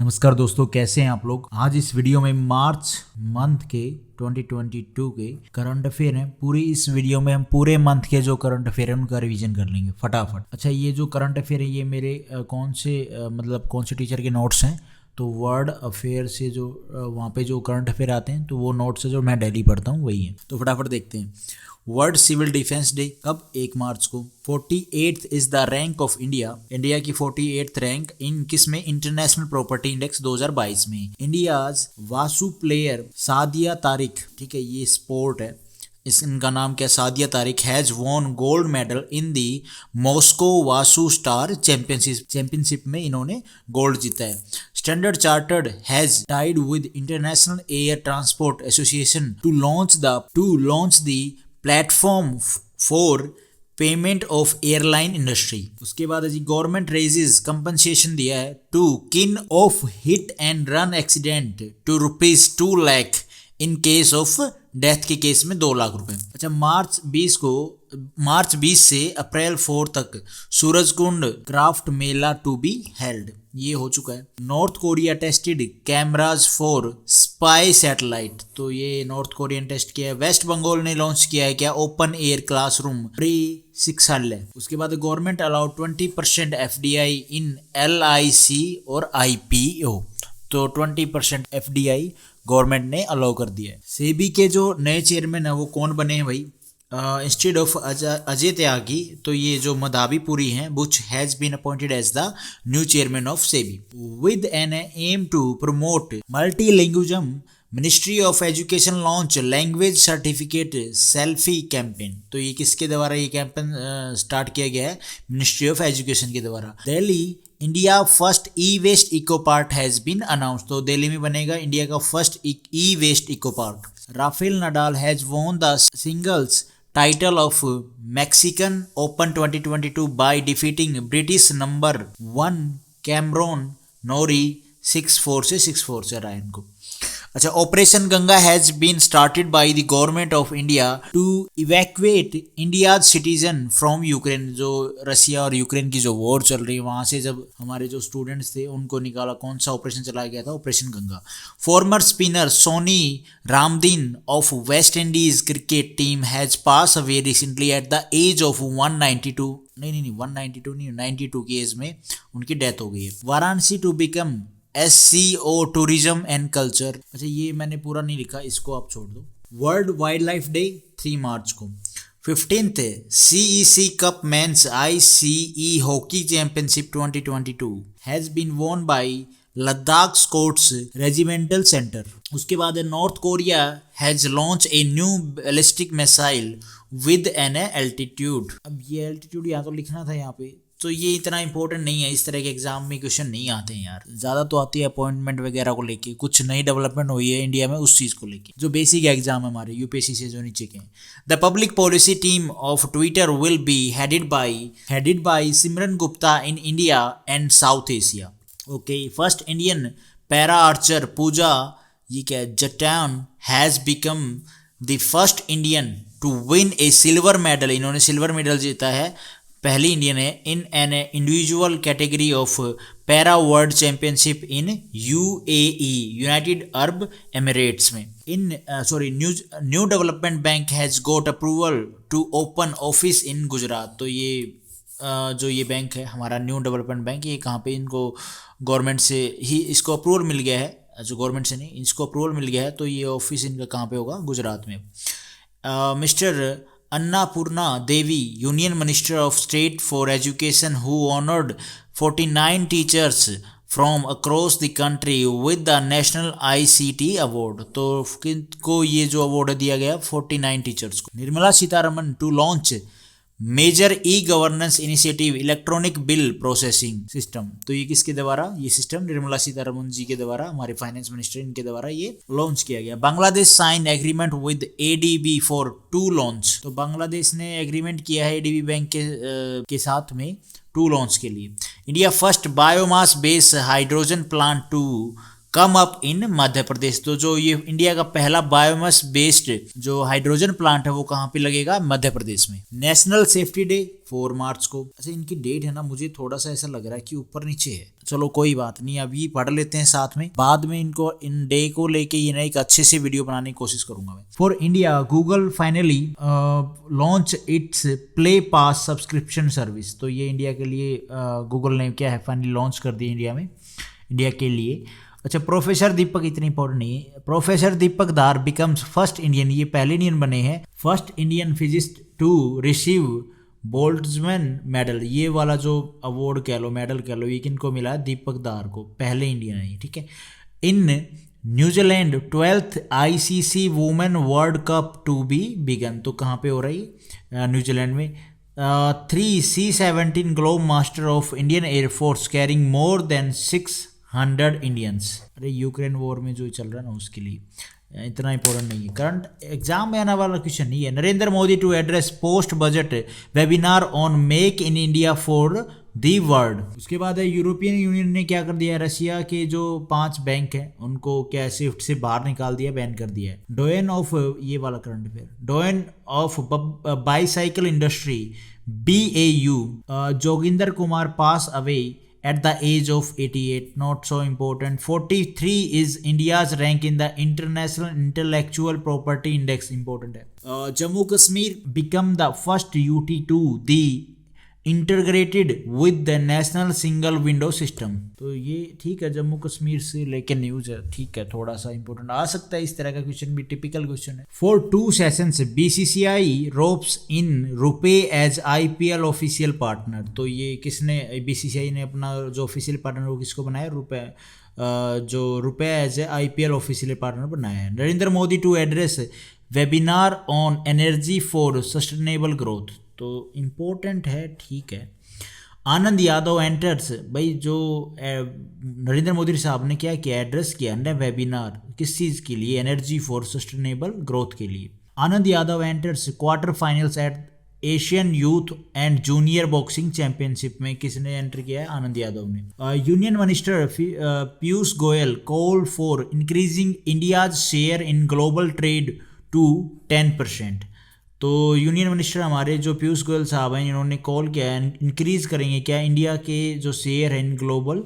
नमस्कार दोस्तों, कैसे हैं आप लोग। आज इस वीडियो में मार्च मंथ के 2022 के करंट अफेयर हैं। पूरी इस वीडियो में हम पूरे मंथ के जो करंट अफेयर हैं उनका रिवीजन कर लेंगे फटाफट। अच्छा, ये जो करंट अफेयर है ये मेरे कौन से टीचर के नोट्स हैं। तो वर्ल्ड अफेयर से जो वहाँ पे जो करंट अफेयर आते हैं तो वो नोट्स है जो मैं डेली पढ़ता हूँ वही है। तो फटाफट देखते हैं। वर्ल्ड सिविल डिफेंस डे कब? 1 मार्च को। 48th is the rank of India. India की 48th रैंक इन किस में? इंटरनेशनल प्रॉपर्टी इंडेक्स 2022 में। India's wushu player Sadia Tariq, ठीक है, ये स्पोर्ट है, इनका नाम क्या? Sadia Tariq has won gold medal in the Moscow wushu star championship में इन्होंने गोल्ड जीता है। Standard chartered has tied with international air transport association to launch the platform for payment of airline industry. उसके बाद जी गवर्नमेंट रेजेस कंपनसेशन दिया है to kin of hit and run accident to ₹2 lakh in case of death के case में 2 लाख रुपए। अच्छा, मार्च 20 से April 4 तक Surajkund craft Mela to be held, ये हो चुका है। North Korea tested cameras for spy satellite, तो ये नॉर्थ कोरियन टेस्ट किया है। वेस्ट बंगाल ने लॉन्च किया है क्या? Open air classroom pre Shikshalaya. उसके बाद government allowed 20% FDI in LIC और IPO, तो 20% FDI गवर्नमेंट ने अलाउ कर दिया है। सेबी के जो नए चेयरमैन है वो कौन बने हैं भाई? इंस्टेड ऑफ अजय त्यागी, तो ये जो मधाबीपुरी हैं, Buch has been appointed as the new chairman of SEBI with an aim to promote multilingualism. Ministry of education launch language certificate selfie campaign, तो ये किसके द्वारा ये कैंपेन स्टार्ट किया गया है? मिनिस्ट्री ऑफ एजुकेशन के द्वारा। Delhi India first e waste eco park has been announce, तो दिल्ली में बनेगा इंडिया का first e waste eco park. Rafael Nadal has won the singles title of Mexican open 2022 by defeating British number 1 Cameron Norrie 6-4 से रहा है इनको। अच्छा, operation Ganga has been started by the government of India to evacuate India's citizen from Ukraine. जो Russia और Ukraine की जो war चल रही है वहां से जब हमारे जो स्टूडेंट्स थे उनको निकाला, कौन सा ऑपरेशन चलाया गया था? Operation Ganga. Former spinner Sonny Ramdin of West Indies cricket team has pass away recently at the age of 192 नहीं 192 नहीं 92 की एज में उनकी डेथ हो गई है। Varanasi to become SCO tourism and culture. अच्छा, ये मैंने पूरा नहीं लिखा, इसको आप छोड़ दो। वर्ल्ड वाइल्ड लाइफ डे 3 मार्च को। 15th CEC cup men's ICE hockey championship 2022 has been won by Ladakh scouts regimental centre. उसके बाद North Korea has launch a new ballistic missile with an altitude. अब ये एल्टीट्यूड यहाँ तो लिखना था यहाँ पे, तो ये इतना इंपॉर्टेंट नहीं है, इस तरह के एग्जाम में क्वेश्चन नहीं आते हैं यार। ज़्यादा तो आती है अपॉइंटमेंट वगैरह को लेके, कुछ नई डेवलपमेंट हुई है इंडिया में उस चीज़ को लेके, जो बेसिक एग्जाम है हमारे UPSC से जो नीचे के हैं। The public policy team of Twitter will be headed by Simran Gupta in India and South Asia. Okay, first Indian para archer Puja ये क्या Jatyan has become the first Indian to win a silver medal. इन्होंने silver medal जीता है, पहली Indian है in an individual category of para world championship in UAE United Arab Emirates में। New development bank has got approval to open office in Gujarat, तो ये जो ये बैंक है हमारा न्यू डेवलपमेंट बैंक, ये कहाँ पे इनको गवर्नमेंट से ही इसको अप्रूवल मिल गया है, जो गवर्नमेंट से नहीं इसको अप्रूवल मिल गया है, तो ये ऑफिस इनका कहाँ पे होगा? गुजरात में। Mister Annapurna Devi, union minister of state for education, who honoured 49 teachers from across the country with the national ICT award, तो किनको ये जो अवार्ड दिया गया? 49 टीचर्स को। Nirmala Sitharaman to launch major governance initiative electronic bill processing system, तो ये किसके द्वारा? ये सिस्टम निर्मला सीतारमन जी के द्वारा, हमारे फाइनेंस मिनिस्टर इनके द्वारा ये लॉन्च किया गया। Bangladesh sign agreement with ADB for 2 loans, तो बांग्लादेश ने एग्रीमेंट किया है ADB बैंक के साथ में 2 लॉन्च के लिए। India first biomass based hydrogen plant to come up in Madhya Pradesh. तो जो ये इंडिया का पहला बायोमास बेस्ड जो हाइड्रोजन प्लांट है वो कहाँ पे लगेगा, मध्य प्रदेश में। नेशनल सेफ्टी डे 4 मार्च को। अच्छा इनकी डेट है ना, मुझे थोड़ा सा ऐसा लग रहा है कि ऊपर नीचे है, चलो कोई बात नहीं, अभी पढ़ लेते हैं साथ में, बाद में इनको इन डे को लेके ये ना एक अच्छे से वीडियो बनाने की कोशिश करूंगा मैं। For India Google finally launch its play pass subscription service. तो ये इंडिया के लिए गूगल ने क्या है फाइनली लॉन्च कर दी इंडिया में, इंडिया के लिए। अच्छा प्रोफेसर दीपक, इतनी इंपॉर्टेंट नहीं है, प्रोफेसर दीपक दार बिकम्स फर्स्ट इंडियन, ये पहले इंडियन बने हैं, first Indian physicist to receive Boltzmann medal. ये वाला जो अवार्ड कह लो, मेडल कह लो, ये किनको मिला है, दीपक दार को, पहले इंडियन है, ठीक है। In New Zealand 12th ICC women world cup to be begin. तो कहाँ पे हो रही है, न्यूजीलैंड में। 3 C-17 globe master of Indian air force carrying more than 600 Indians. अरे यूक्रेन वॉर में जो चल रहा है ना उसके लिए, इतना इंपॉर्टेंट नहीं है, करंट एग्जाम में आने वाला क्वेश्चन नहीं है। Narendra Modi to address post budget webinar on make in India for the world. उसके बाद यूरोपियन यूनियन ने क्या कर दिया, रशिया के जो 5 बैंक हैं उनको क्या स्विफ्ट से बाहर निकाल दिया, बैन कर दिया है। डोयन ऑफ, ये वाला current affair, doyen of bicycle industry BAU Joginder Kumar pass away at the age of 88, not so important. 43 is India's rank in the International Intellectual Property Index, important है। Jammu Kashmir become the first UT to the integrated with the national single window system। तो ये ठीक है, जम्मू कश्मीर से लेके news है, ठीक है, थोड़ा सा इंपॉर्टेंट आ सकता है, इस तरह का क्वेश्चन भी टिपिकल क्वेश्चन है। For 2 sessions BCCI ropes in RuPay as IPL official partner. तो ये किसने, BCCI ने अपना जो ऑफिशियल पार्टनर वो किसको बनाया, रुपए, जो रुपए एज IPL ऑफिशियल पार्टनर बनाया है। Narendra Modi to address webinar on energy for sustainable growth. तो इम्पोर्टेंट है, ठीक है। आनंद यादव एंटर्स, भाई जो नरेंद्र मोदी साहब ने क्या किया, एड्रेस किया ना वेबिनार, किस चीज़ के लिए, एनर्जी फॉर सस्टेनेबल ग्रोथ के लिए। Anand Yadav enters quarter finals at Asian youth and junior boxing championship में। किसने एंटर किया है, आनंद यादव ने। Union minister Piyush Goyal call for increasing India's share in global trade to 10%। तो यूनियन मिनिस्टर हमारे जो पीयूष गोयल साहब हैं, इन्होंने कॉल किया है इंक्रीज़ करेंगे क्या इंडिया के जो शेयर है इन ग्लोबल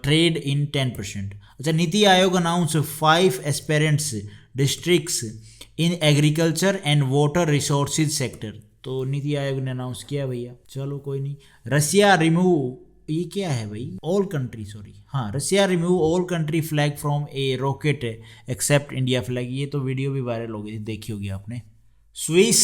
ट्रेड इन 10%। अच्छा NITI Aayog announce 5 aspirants districts in agriculture and water resources sector. तो नीति आयोग ने अनाउंस किया भैया, चलो कोई नहीं। रसिया रिमूव, ये क्या है भाई, ऑल कंट्री, सॉरी हाँ, Russia remove all country flag from a rocket except India flag. ये तो वीडियो भी वायरल हो गई, देखी होगी आपने। Swiss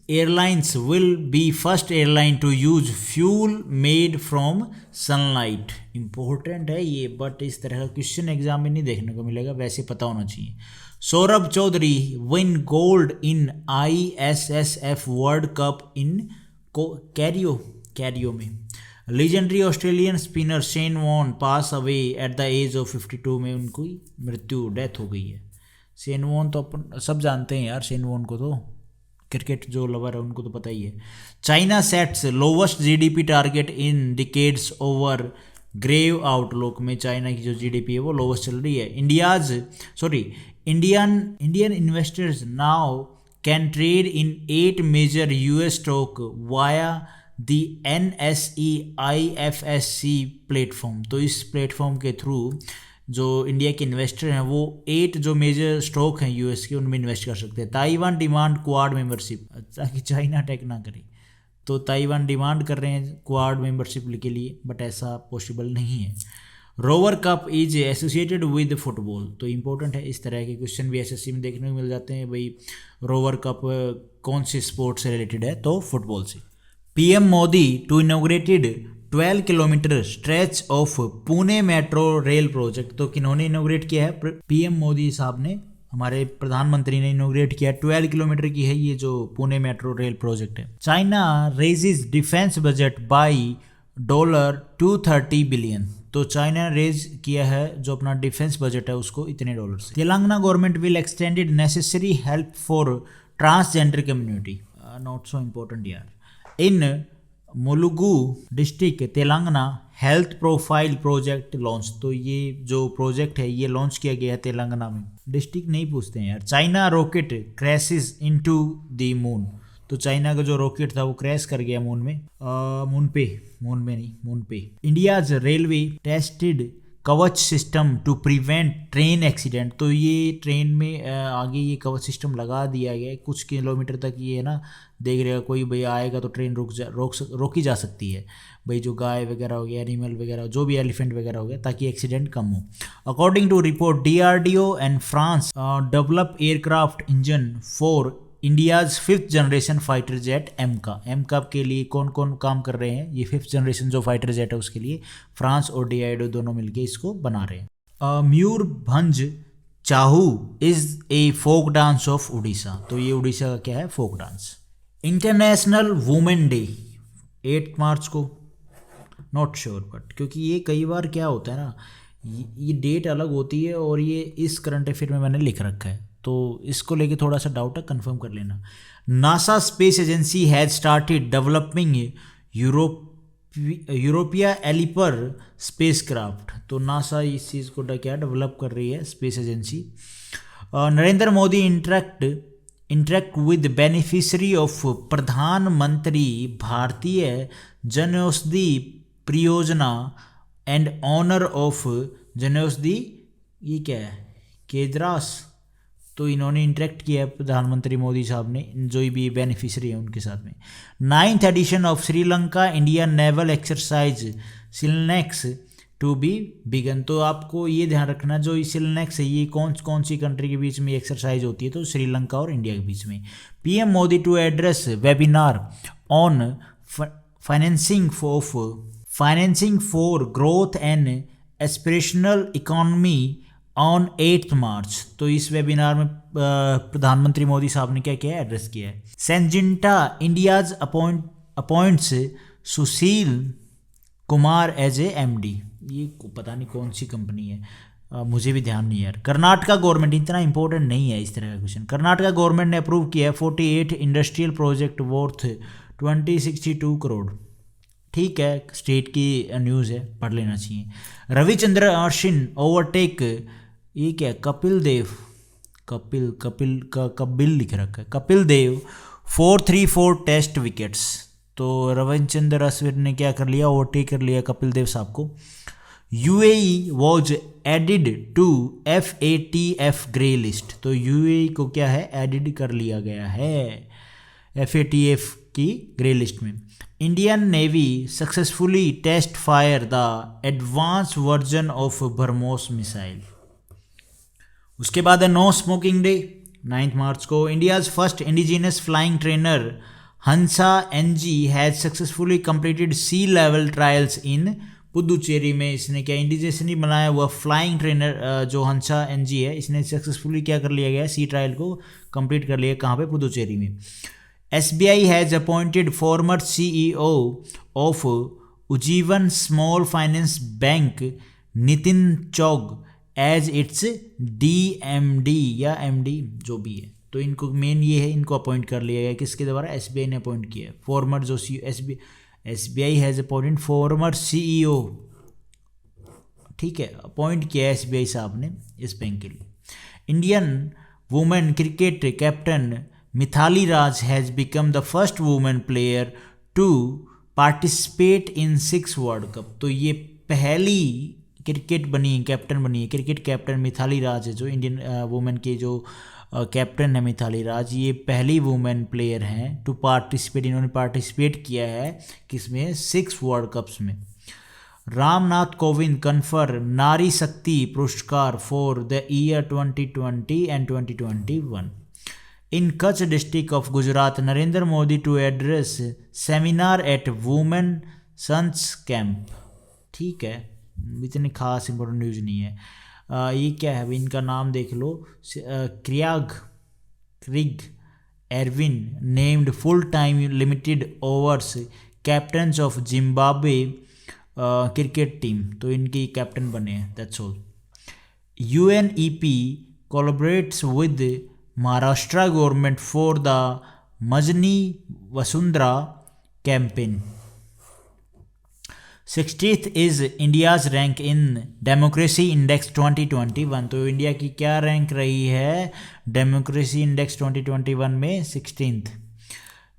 Airlines will be first airline to use fuel made from sunlight। Important है ये, बट इस तरह का क्वेश्चन एग्जाम में नहीं देखने को मिलेगा, वैसे पता होना चाहिए। Saurabh Chaudhary win gold in ISSF world cup in Cairo में। Legendary Australian spinner Shane Warne pass away at the age of 52 में उनकी मृत्यु, डेथ हो गई है। शेन वॉन तो अपन सब जानते हैं यार, शेन वॉन को तो क्रिकेट जो लवर है उनको तो पता ही है। China sets lowest GDP target in decades over grave outlook में। चाइना की जो GDP है वो लोवेस्ट चल रही है। Indian investors now can trade in 8 major US stock via the NSE IFSC platform. तो इस प्लेटफॉर्म के थ्रू जो इंडिया के इन्वेस्टर हैं वो 8 जो मेजर स्टॉक हैं US के उनमें इन्वेस्ट कर सकते हैं। ताइवान डिमांड क्वाड मेंबरशिप, ताकि चाइना अटैक ना करे, तो ताइवान डिमांड कर रहे हैं क्वाड मेंबरशिप के लिए, बट ऐसा पॉसिबल नहीं है। Rover cup is associated with football. तो इंपॉर्टेंट है, इस तरह के क्वेश्चन भी SSC में देखने को मिल जाते हैं भाई। रोवर कप कौन से स्पोर्ट से रिलेटेड है, तो फुटबॉल से। PM Modi to inaugurated 12 kilometre stretch of Pune metro rail project. तो किन्होंने इनोग्रेट किया है, PM मोदी साहब ने, हमारे प्रधानमंत्री ने इनोग्रेट किया। 12 किलोमीटर की है ये जो पुणे मेट्रो रेल प्रोजेक्ट है। China raises defence budget by $230 billion. तो चाइना ने रेज किया है जो अपना डिफेंस बजट है उसको इतने डॉलर से। Telangana government will extended necessary help for transgender community. Not so important यार। In Mulugu district Telangana health profile project launch. तो ये जो प्रोजेक्ट है ये लॉन्च किया गया है तेलंगाना में। डिस्ट्रिक्ट नहीं पूछते हैं यार। China rocket crashes into the moon. तो चाइना का जो रॉकेट था वो क्रैश कर गया मून में। मून पे। India's railway tested Kavach system to prevent train accident. तो ये ट्रेन में आगे ये कवच सिस्टम लगा दिया गया है, कुछ किलोमीटर तक ये है ना, देख रहेगा कोई भाई आएगा तो ट्रेन रोकी जा सकती है भाई, जो गाय वगैरह हो गया, एनिमल वगैरह, जो भी एलिफेंट वगैरह हो गया, ताकि एक्सीडेंट कम हो। According to report DRDO and France develop aircraft engine for India's 5th generation fighter jet AMCA के लिए कौन कौन काम कर रहे हैं, ये 5th जनरेशन जो फाइटर जेट है उसके लिए फ्रांस और DRDO दोनों मिलके इसको बना रहे हैं। Mayurbhanj Chhau is a folk dance of Orissa. तो ये उड़ीसा का क्या है, folk dance. International women day 8 मार्च को, नॉट श्योर बट, क्योंकि ये कई बार क्या होता है ना, ये डेट अलग होती है और ये इस करंट अफेयर में मैंने लिख रखा है, तो इसको लेके थोड़ा सा डाउट है, कंफर्म कर लेना। NASA space agency has started developing Europa Clipper spacecraft. तो नासा इस चीज़ को क्या डेवलप कर रही है, space agency. Narendra Modi interact with beneficiary of Pradhan Mantri Bharatiya जनौषधि परियोजना एंड ऑनर ऑफ जनौषधि, ये क्या है, केद्रास। तो इन्होंने इंटरेक्ट किया है प्रधानमंत्री मोदी साहब ने, जो भी बेनिफिशरी है उनके साथ में। 9th edition of Sri Lanka India naval exercise SLINEX to be begin. तो आपको ये ध्यान रखना, जो सिलनेक्स है ये कौन सी कंट्री के बीच में एक्सरसाइज होती है, तो श्रीलंका और इंडिया के बीच में। PM Modi to address webinar on financing for growth and aspirational economy on 8 March. तो इस वेबिनार में प्रधानमंत्री मोदी साहब ने क्या किया, एड्रेस किया है। Syngenta India's appoints Sushil Kumar as a MD। ये पता नहीं कौन सी कंपनी है, मुझे भी ध्यान नहीं है यार। कर्नाटका गवर्नमेंट, इतना इंपॉर्टेंट नहीं है इस तरह का क्वेश्चन। कर्नाटका गवर्नमेंट ने अप्रूव किया है 48 इंडस्ट्रियल प्रोजेक्ट वर्थ 2062 करोड़। ठीक है, स्टेट की न्यूज़ है, पढ़ लेना चाहिए। रविचंद्र अश्विन ओवरटेक, ये क्या, कपिल लिख रखा है, कपिल देव 434 टेस्ट विकेट्स। तो रविचंद्र अश्विन ने क्या कर लिया, ओवरटेक कर लिया कपिल देव साहब को। UAE was added to FATF grey list. तो UAE को क्या है, एडिड कर लिया गया है FATF की ग्रे लिस्ट में। Indian navy successfully test fire the advance version of BrahMos missile. उसके बाद है नो स्मोकिंग डे 9th मार्च को। India's first indigenous flying trainer Hansa NG has successfully completed sea level trials in Puducherry में। इसने क्या इंडिजिनसली बनाया हुआ फ्लाइंग ट्रेनर जो हंसा NG है, इसने सक्सेसफुली क्या कर लिया गया, सी ट्रायल को कंप्लीट कर लिया, कहाँ पे, पुदुचेरी में। SBI has appointed former CEO of Ujjivan small finance bank Nitin Chug as its DMD या MD जो भी है। तो इनको मेन ये है, इनको अपॉइंट कर लिया गया, किसके द्वारा, SBI ने अपॉइंट किया है। फॉर्मर जो SBI has appointed former CEO, ठीक है, अपॉइंट किया है SBI साहब ने इस बैंक के लिए। Indian women cricket captain Mithali Raj has become the first women player to participate in 6 world cup. तो ये पहली क्रिकेट बनी, कैप्टन बनी है, क्रिकेट कैप्टन मिथाली राज है, जो इंडियन वुमेन के जो कैप्टन है मिथाली राज, ये पहली वुमेन प्लेयर हैं टू पार्टिसिपेट, इन्होंने पार्टिसिपेट किया है किसमें, 6 वर्ल्ड कप्स में। Ramnath Kovind confer Nari Shakti Puraskar for the year 2020 and 2021 in Kutch district of Gujarat. Narendra Modi to address seminar at women sons camp. ठीक है, इतनी खास इंपॉर्टेंट न्यूज़ नहीं है। ये क्या है, इनका नाम देख लो, Craig Ervine named full time limited overs captains of Zimbabwe cricket team. तो इनकी कैप्टन बने हैं, that's all. UNEP collaborates with Maharashtra government for the Majhi Vasundhara campaign. 60th is India's rank in democracy index 2021। तो इंडिया की क्या रैंक रही है democracy index 2021 में? 16th।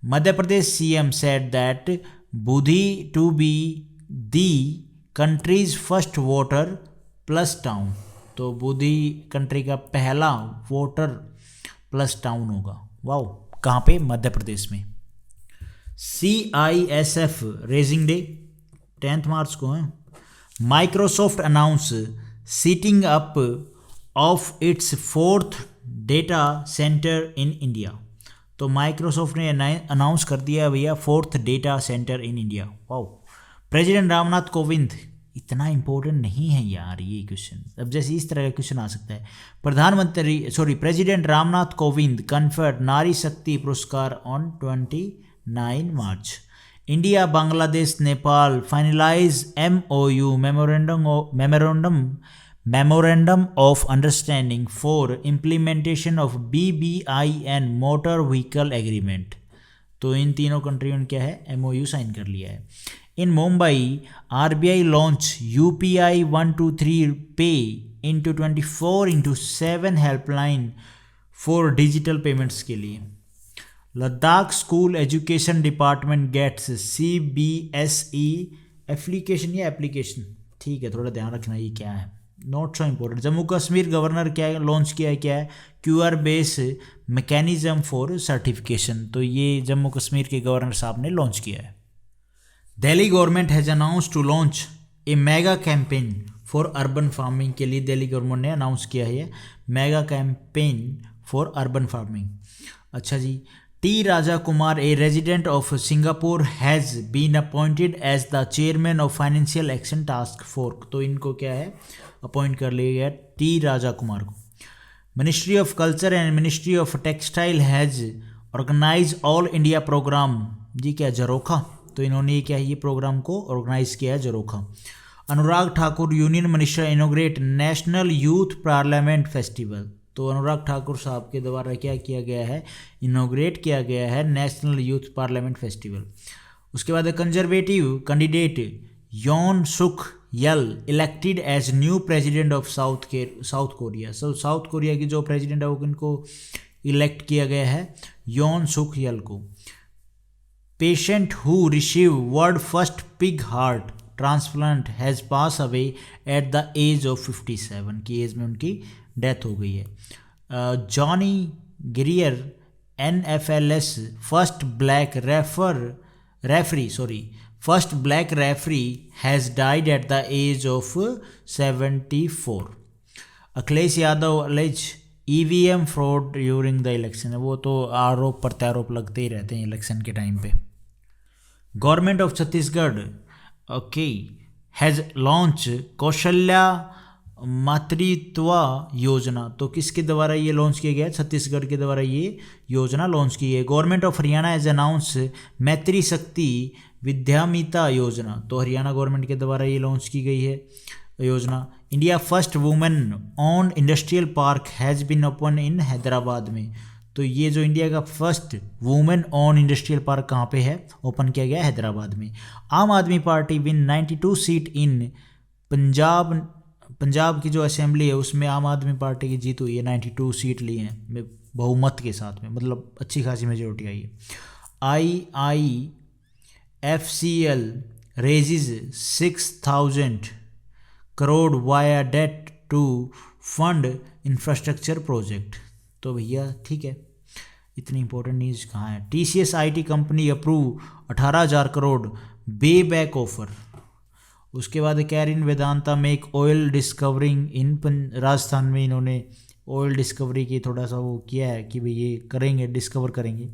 Madhya Pradesh CM said that Budhni to be the country's first voter plus town. तो Budhni country का पहला voter plus town होगा। वाओ, कहाँ पे? मध्य प्रदेश में। CISF रेजिंग डे 10 मार्च को है। Microsoft announce setting up of its 4th data centre in India. तो माइक्रोसॉफ्ट ने अनाउंस कर दिया भैया 4th data centre in India. Wow. President Ramnath Kovind, इतना इंपॉर्टेंट नहीं है यार ये क्वेश्चन, अब जैसे इस तरह का क्वेश्चन आ सकता है। President Ramnath Kovind conferred Nari Shakti Puraskar on 29 March. India Bangladesh Nepal finalise MOU memorandum of understanding for implementation of BBIN motor vehicle agreement. तो इन तीनों कंट्रियों ने क्या है? MOU साइन कर लिया है। In Mumbai RBI launch UPI 123 pay into 24/7 helpline for digital payments के लिए। Ladakh school education department gets CBSE application, ठीक है, थोड़ा ध्यान रखना ये क्या है, not so important. Jammu Kashmir governor क्या है लॉन्च किया है? क्या है? QR base mechanism for certification. तो ये जम्मू कश्मीर के गवर्नर साहब ने लॉन्च किया है। Delhi government has announce to launch a mega campaign for urban farming. के लिए दिल्ली गवर्नमेंट ने अनाउंस किया है mega campaign for urban farming. अच्छा जी। T. Raja Kumar, a resident of Singapore, has been appointed as the chairman of Financial Action Task Force। तो इनको क्या है? अपॉइंट कर लिया गया T. राजा कुमार को। Ministry of culture and ministry of textile has organise all India programme. जी क्या? जरोखा। तो इन्होंने क्या है? ये प्रोग्राम को ऑर्गेनाइज किया है, Jharokha. Anurag Thakur, union minister, inaugurate national youth parliament festival. तो अनुराग ठाकुर साहब के द्वारा क्या किया गया है? इनोग्रेट किया गया है नेशनल यूथ पार्लियामेंट फेस्टिवल। उसके बाद conservative candidate Yoon Suk Yeol elected as new president of South Korea. South Korea की जो प्रेसिडेंट है वो किनको इलेक्ट किया गया है? योन सुख यल को। Patient who receive world first pig heart transplant has pass away at the age of 57 की एज में उनकी डेथ हो गई है। Johnny Grier NFLS first black referee has died at the age of 74। Akhilesh Yadav alleges EVM fraud during the election. वो तो आरोप प्रत्यारोप लगते ही रहते हैं इलेक्शन के टाइम पे। Government of Chhattisgarh has launch Kaushalya मातृत्व योजना। तो किसके द्वारा ये लॉन्च किया गया? छत्तीसगढ़ के द्वारा ये योजना लॉन्च की है। Government of Haryana has announce मैत्री शक्ति विद्यामिता योजना। तो हरियाणा गवर्नमेंट के द्वारा ये लॉन्च की गई है योजना। India first women on industrial park has been open in Hyderabad में। तो ये जो इंडिया का first women on industrial park कहाँ पे है? ओपन किया गया हैदराबाद में। आम आदमी पार्टी विन 92 सीट इन पंजाब की जो असेंबली है उसमें आम आदमी पार्टी की जीत हुई है, 92 सीट ली हैं बहुमत के साथ में, मतलब अच्छी खासी मेजोरिटी आई है। IIFCL raises 6,000 crore via debt to fund infrastructure project. तो भैया ठीक है, इतनी इंपॉर्टेंट न्यूज़ कहाँ है? TCS IT company approve 18,000 crore buyback offer. उसके बाद Cairn Vedanta make oil discovering in Rajasthan में इन्होंने ऑयल डिस्कवरी की थोड़ा सा वो किया है कि भाई ये करेंगे, डिस्कवर करेंगे।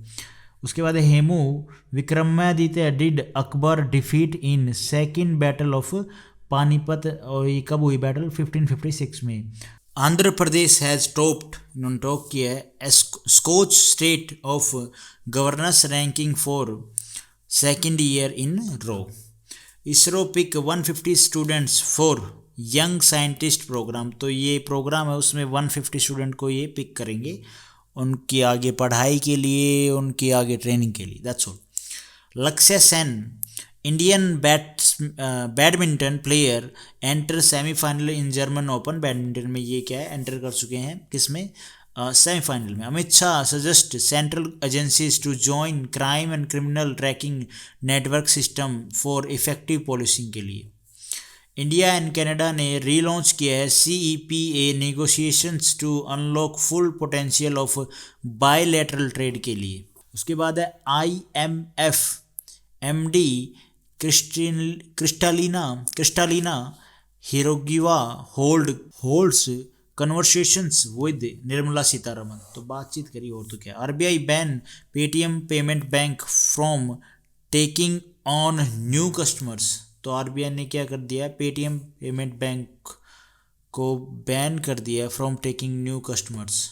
उसके बाद Hemu Vikramaditya did Akbar defeat in second battle of Panipat. और ये कब हुई बैटल? 1556 में। आंध्र प्रदेश हैज़ टॉप्ड, इन्होंने टॉप किया है Skoch state of governance ranking for second year in row. ISRO pick 150 students for young scientist programme. तो ये प्रोग्राम है उसमें 150 स्टूडेंट को ये पिक करेंगे उनकी आगे पढ़ाई के लिए, उनकी आगे ट्रेनिंग के लिए। That's all. Lakshya Sen Indian badminton player enter semifinal in German open. Badminton में ये क्या है, एंटर कर चुके हैं किसमें, सेमीफाइनल में। Amit Shah suggest central agencies to join crime and criminal tracking network system for effective policing के लिए। इंडिया एंड कनाडा ने रीलॉन्च किया है CEPA negotiations to unlock full potential of bilateral trade के लिए। उसके बाद है IMF MD क्रिस्टालिना हिरोगिवा holds conversations with Nirmala Sitharaman. तो बातचीत करी और तो क्या। RBI ban Paytm payment bank from taking on new customers. तो RBI ने क्या कर दिया, पेटीएम पेमेंट बैंक को बैन कर दिया from taking new customers.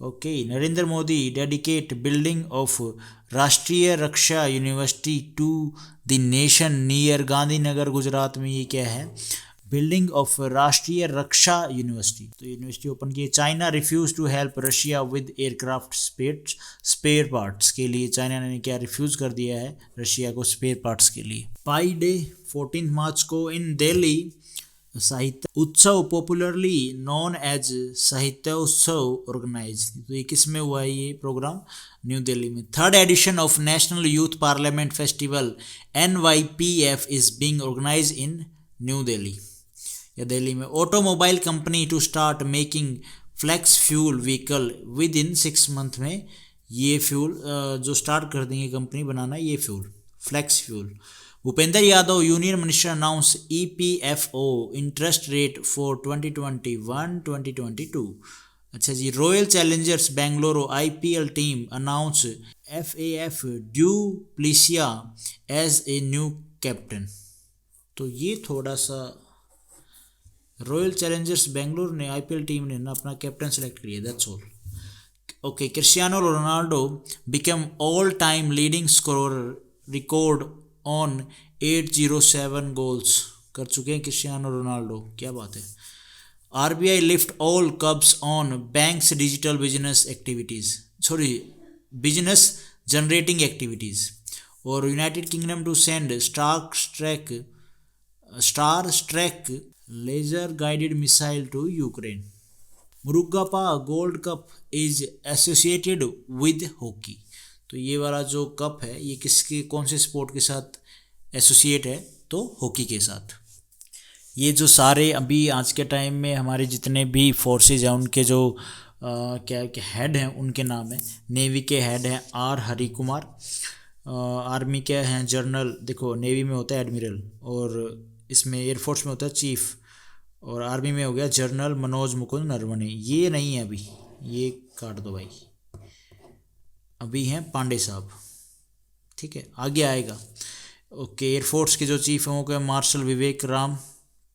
Okay. Narendra Modi dedicate building of Rashtriya Raksha university to the nation near Gandhinagar Gujarat में। ये क्या है, building of Rashtriya Raksha university. तो यूनिवर्सिटी ओपन की। China refuse to help Russia with aircraft spare parts के लिए। चाइना ने क्या रिफ्यूज कर दिया है रशिया को स्पेयर पार्ट्स के लिए। पाई डे 14 मार्च को इन दिल्ली साहित्य उत्सव पॉपुलरली नॉन एज साहित्य उत्सव ऑर्गेनाइज। तो ये किस में हुआ है ये प्रोग्राम, न्यू दिल्ली में। Third edition of national youth parliament festival NYPF is being organise in New Delhi, या दिल्ली में। Automobile company to start making flex fuel vehicle within 6 month में। ये फ्यूल जो स्टार्ट कर देंगे कंपनी बनाना ये fuel, flex fuel. Bhupender Yadav union minister announce EPFO interest rate for 2021-2022। अच्छा जी। Royal Challengers Bengaluru IPL team announce FAF du Plessis as a new captain. तो ये थोड़ा सा रॉयल चैलेंजर्स बेंगलुरु ने IPL टीम ने ना अपना कैप्टन सेलेक्ट किया, that's all. Okay. Cristiano Ronaldo become all time leading scorer record on 807 goals कर चुके हैं क्रिस्टियानो रोनाल्डो, क्या बात है। RBI lift all curbs on banks digital business activities, business generating activities. और United Kingdom to send Starstreak laser guided missile to Ukraine. Murugappa Gold Cup is associated with hockey. तो ये वाला जो cup है ये किसके कौन से स्पोर्ट के साथ एसोसिएट है, तो हॉकी के साथ। ये जो सारे अभी आज के टाइम में हमारे जितने भी फोर्सेज हैं उनके जो क्या हेड हैं उनके नाम है। नेवी के हेड हैं R हरि कुमार, आर्मी के हैं जनरल, देखो नेवी में होता है एडमिरल, और इसमें एयरफोर्स में होता है चीफ, और आर्मी में हो गया जनरल मनोज मुकुंद नरवणे। ये नहीं है अभी, ये काट दो भाई, अभी हैं पांडे साहब, ठीक है आगे आएगा। ओके। एयरफोर्स के जो चीफ हैं वो क्या, मार्शल विवेक राम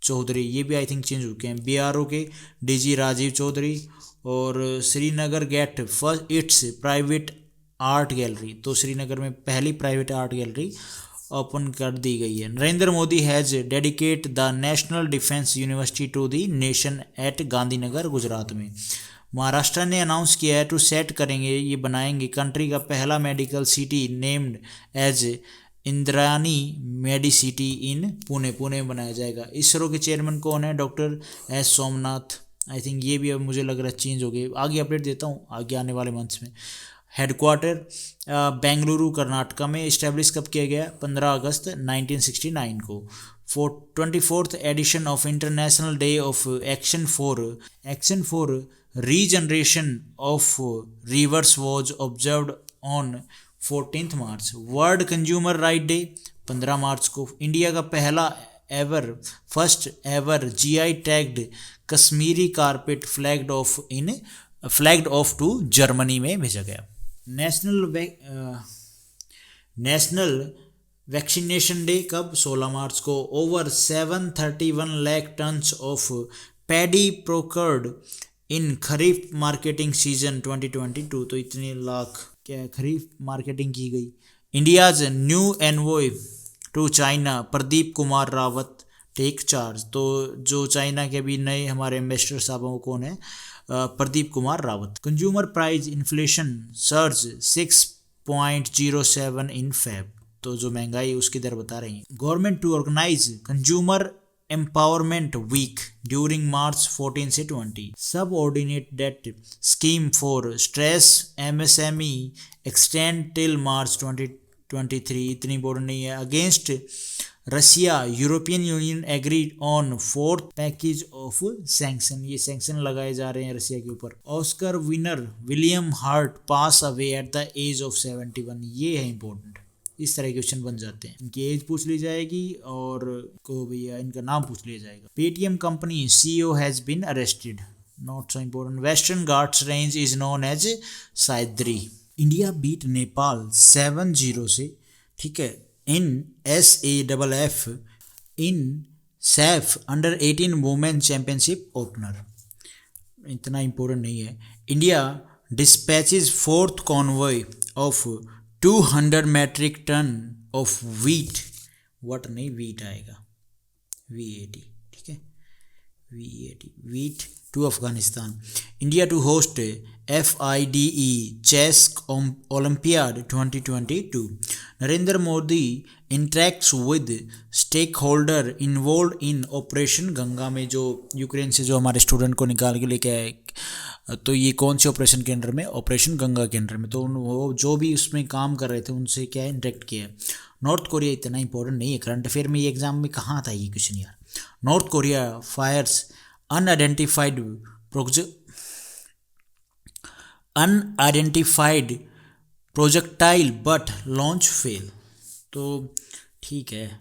चौधरी, ये भी आई थिंक चेंज हो गए हैं। BRO के DG राजीव चौधरी। और Srinagar get first it's private art gallery, तो श्रीनगर में पहली प्राइवेट आर्ट गैलरी ओपन कर दी गई है। Narendra Modi has dedicate the national defence university to the nation at Gandhinagar Gujarat में। महाराष्ट्र ने अनाउंस किया है टू सेट करेंगे, ये बनाएंगे कंट्री का पहला medical city named as Indrayani medicity in Pune, Pune में बनाया जाएगा। इसरो के चेयरमैन कौन है, doctor S Somanath. I think ये भी अब मुझे लग रहा है चेंज हो गए, आगे अपडेट देता हूँ आगे आने वाले मंथ्स में। हेडक्वार्टर बेंगलुरु कर्नाटका में इस्टेब्लिश कब किया गया, 15 अगस्त 1969 को। 24th edition of international day of action for regeneration of rivers was observed on 14 March. World consumer right day 15 मार्च को। इंडिया का first ever GI tagged Kashmiri carpet flagged off to Germany में भेजा गया। नेशनल वैक्सीनेशन डे कब, 16 मार्च को। Over 731 lakh tonnes of paddy procured in kharif marketing season 2022, तो इतने लाख क्या खरीफ मार्केटिंग की गई। India's new envoy to China Pradeep Kumar Rawat take charge, तो जो चाइना के भी नए हमारे एम्बेसडर साहब वो कौन है, Pradeep Kumar Rawat. Consumer price inflation surge 6.07 in Feb, तो जो महंगाई है उसकी दर बता रही हैं। Government to organise consumer empowerment week during March 14 से 20, subordinate debt scheme for stress MSME extend till March 2023, इतनी इंपॉर्टेंट नहीं है। Against Russia European Union agreed on fourth package of sanction, ये सैंक्शन लगाए जा रहे हैं रशिया के ऊपर। Oscar winner William Hurt pass away at the age of 71, ये है इंपॉर्टेंट। इस तरह के क्वेश्चन बन जाते हैं, इनकी एज पूछ ली जाएगी और को भैया इनका नाम पूछ लिया जाएगा। Paytm company CEO has been arrested, not so important. Western Ghats range is known as Sahyadri. India beat Nepal 7-0 से, ठीक है, in SAFF in SAFF under 18 women championship opener, इतना इंपॉर्टेंट नहीं है। India dispatches fourth convoy of 200 metric tonne of wheat, VAT नहीं wheat आएगा, VAT, ठीक है, VAT, wheat to Afghanistan. India to host FIDE chess Olympiad 2022। Narendra Modi interacts with stakeholder involve in operation Ganga में, जो Ukraine से जो हमारे स्टूडेंट को निकाल के लेके आए, तो ये कौन से ऑपरेशन के अंडर में, ऑपरेशन गंगा के अंडर में, तो वो जो भी उसमें काम कर रहे थे उनसे क्या इंटरेक्ट किया। नॉर्थ कोरिया इतना इंपॉर्टेंट नहीं है, करंट अफेयर में ये एग्जाम में कहाँ था ये क्वेश्चन यार। North Korea fires unidentified projectile but launch fail, तो ठीक है।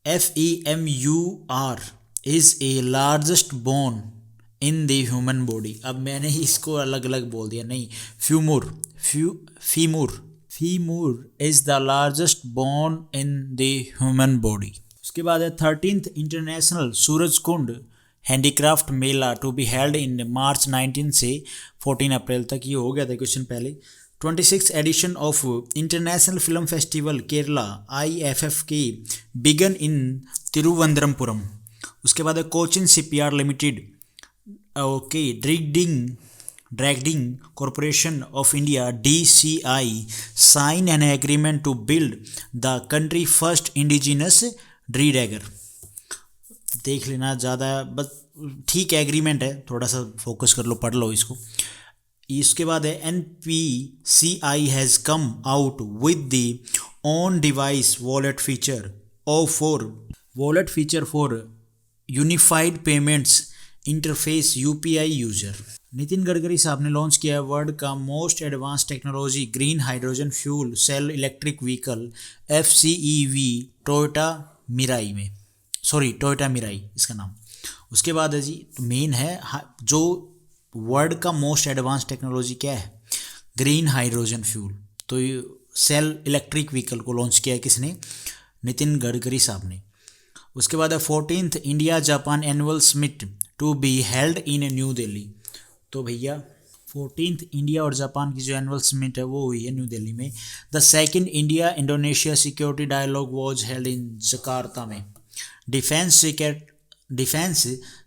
FEMUR is a largest bone in the human body, अब मैंने ही इसको अलग अलग बोल दिया, नहीं, femur is the largest bone in the human body. उसके बाद है 13th international Suraj Kund handicraft Mela to be held in March 19 से 14 अप्रैल तक, ये हो गया था क्वेश्चन पहले। 26th edition of international film festival Kerala IFFK began in Thiruvananthapuram. उसके बाद है Cochin shipyard limited, okay, dredging corporation of India DCI sign an agreement to build the country first indigenous dredger. देख लेना, ज़्यादा बस ठीक है, एग्रीमेंट है, थोड़ा सा फोकस कर लो, पढ़ लो इसको। इसके बाद है NPCI has come out with the on device wallet feature for unified payments interface UPI user. Nitin Gadkari साहब ने लॉन्च किया है वर्ल्ड का most advance technology green hydrogen fuel cell electric vehicle FCEV Toyota Mirai इसका नाम। उसके बाद है जी मेन है जो वर्ल्ड का मोस्ट एडवांस टेक्नोलॉजी क्या है, ग्रीन हाइड्रोजन फ्यूल, तो ये सेल इलेक्ट्रिक व्हीकल को लॉन्च किया है किसने, नितिन गडकरी साहब ने। उसके बाद है 14th India Japan annual summit to be held in New Delhi, तो भैया 14th इंडिया और जापान की जो एनुअल समिट है वो हुई है न्यू दिल्ली में। The second India Indonesia security dialogue was held in Jakarta में। Defence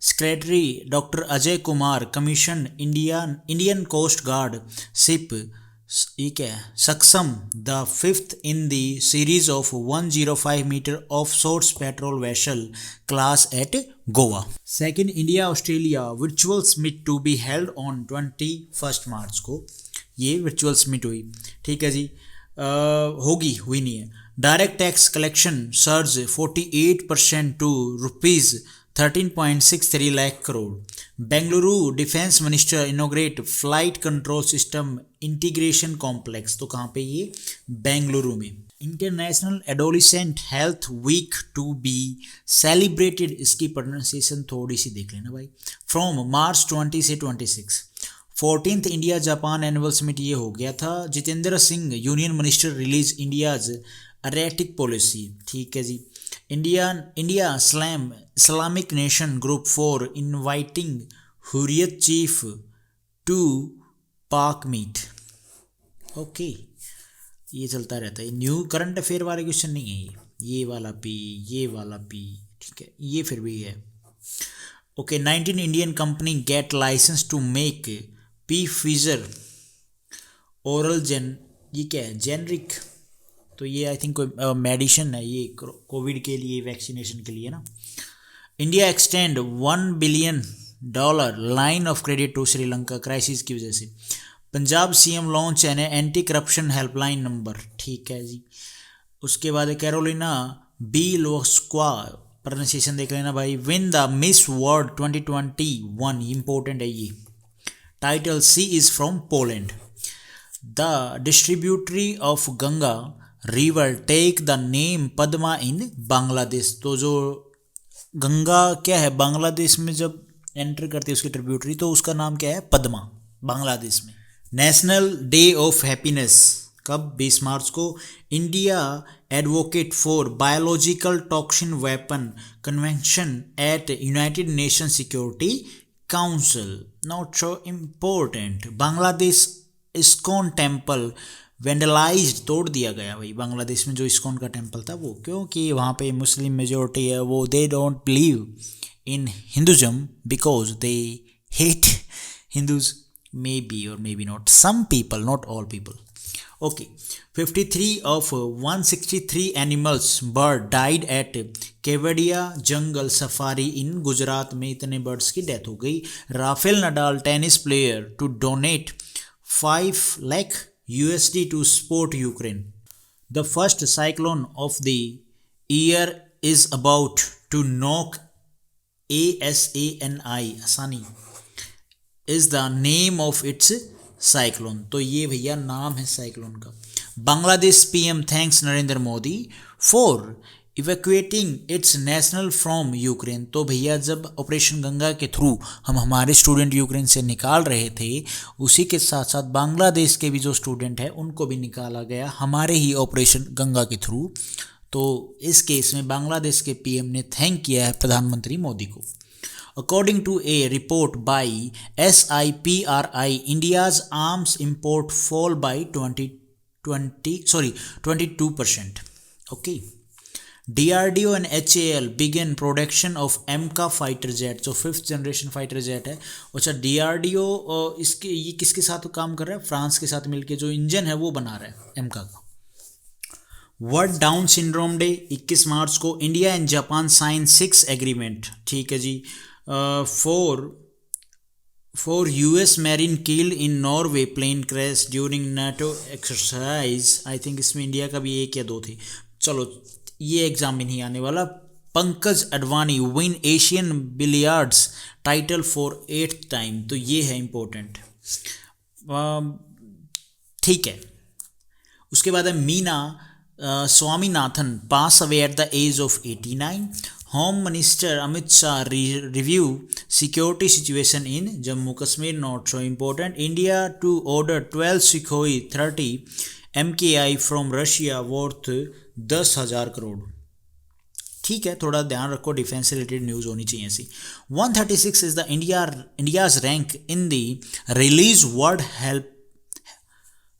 secretary doctor Ajay Kumar commission Indian coast guard ship, ये क्या है, Saksham the 5th in the series of 105 metre off shores patrol vessel class at Goa. Second India Australia virtual summit to be held on 21 मार्च को, ये virtual summit हुई, ठीक है जी, हुई नहीं है। Direct tax collection surge 48% to ₹13.63 lakh crore. Bengaluru defence minister inaugurate flight control system integration complex, तो कहाँ पे ये, बेंगलुरु में। International adolescent health week to be celebrated, इसकी प्रोनाउंसिएशन थोड़ी सी देख लेना भाई, फ्रॉम मार्च 20 से 26। 14th India Japan annual summit ये हो गया था। Jitendra Singh union minister release India's Arctic policy, ठीक है जी। India Islamic nation group for inviting Hurriyat chief to Pak meet, okay, ये चलता रहता है। न्यू करंट अफेयर वाले क्वेश्चन नहीं है ये वाला पी, ठीक है, ये फिर भी है। Okay, 19 Indian company get licence to make Pfizer oral ये क्या है, जेनरिक, तो ये आई थिंक कोई मेडिसिन है ये कोविड के लिए, वैक्सीनेशन के लिए ना। India extend $1 billion line of credit to Sri Lanka crisis की वजह से। Punjab CM launch an anti corruption helpline number, ठीक है जी। उसके बाद कैरोलिना बी लोस्क्वा, प्रोनाउंसिएशन देख लेना भाई, win the Miss World 2021, important है ये। Title she is from Poland. The distributary of Ganga river take the name Padma in Bangladesh. तो जो गंगा क्या है बांग्लादेश में जब एंटर करती है उसकी ट्रिब्यूटरी, तो उसका नाम क्या है, पद्मा, बांग्लादेश में। नेशनल डे ऑफ हैप्पीनेस कब, 20 मार्च को। India advocate for biological toxin weapon convention at United Nation Security Council, not so important. Bangladesh ISKCON temple vandalised, तोड़ दिया गया भाई बांग्लादेश में जो इस्कॉन का टेम्पल था वो, क्योंकि वहाँ पे मुस्लिम मेजोरिटी है, वो they don't believe in Hinduism because they hate Hindus, may be और may be not, some people, not all people. Okay, 53 of 163 animals bird died at Kevadia jungle safari in Gujarat में, इतने बर्ड्स की डेथ हो गई। Rafael Nadal tennis player to donate 5 lakh USD to support Ukraine. The first cyclone of the year is about to knock Asani is the name of its cyclone. तो ये भैया नाम है साइक्लोन का। Bangladesh PM thanks Narendra Modi for evacuating it's national from Ukraine. तो भैया जब operation Ganga के थ्रू हम हमारे स्टूडेंट यूक्रेन से निकाल रहे थे, उसी के साथ साथ बांग्लादेश के भी जो स्टूडेंट है उनको भी निकाला गया हमारे ही ऑपरेशन गंगा के थ्रू। तो इस केस में बांग्लादेश के PM ने थैंक किया है प्रधानमंत्री मोदी को। According to a report by SIPRI, India's arms import fall by 22%। Okay, DRDO and HAL begin production of MK fighter jet, जो 5th जनरेशन फाइटर जेट है। अच्छा, DRDO इसके ये किसके साथ काम कर रहा है, फ्रांस के साथ मिलके जो इंजन है वो बना रहा है MK का। वर्ल्ड डाउन सिंड्रोम डे 21 मार्च को। India and Japan sign 6 agreement, ठीक है जी। Four US marine killed in Norway plane crash during NATO exercise, I think इसमें इंडिया का भी 1 या 2 थे। चलो ये एग्जाम में नहीं आने वाला। Pankaj Advani win Asian billiards title for 8th time, तो ये है इंपॉर्टेंट, ठीक है। उसके बाद है Meena Swaminathan pass away at the age of 89। Home minister Amit Shah review security situation in Jammu Kashmir, not so important. India to order 12 Sukhoi 30 MKI from Russia worth 10,000 crore, ठीक है। थोड़ा ध्यान रखो, डिफेंस से रिलेटेड न्यूज़ होनी चाहिए ऐसी। 136 is the India's rank in the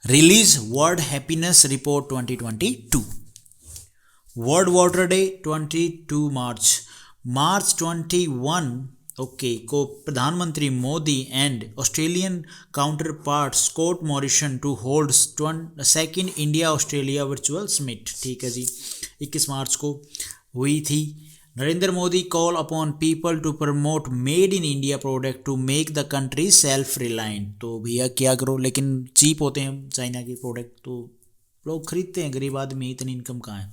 release world happiness report 2022। World water day 22 March 21 okay को प्रधानमंत्री Modi and Australian counterpart Scott Morrison to hold 2nd India Australia virtual summit, ठीक है जी, 21 मार्च को हुई थी। Narendra Modi call upon people to promote made in India product to make the country self reliant. तो भैया क्या करो, लेकिन चीप होते हैं चाइना के प्रोडक्ट, तो लोग खरीदते हैं, गरीब आदमी, इतनी इनकम कहाँ है।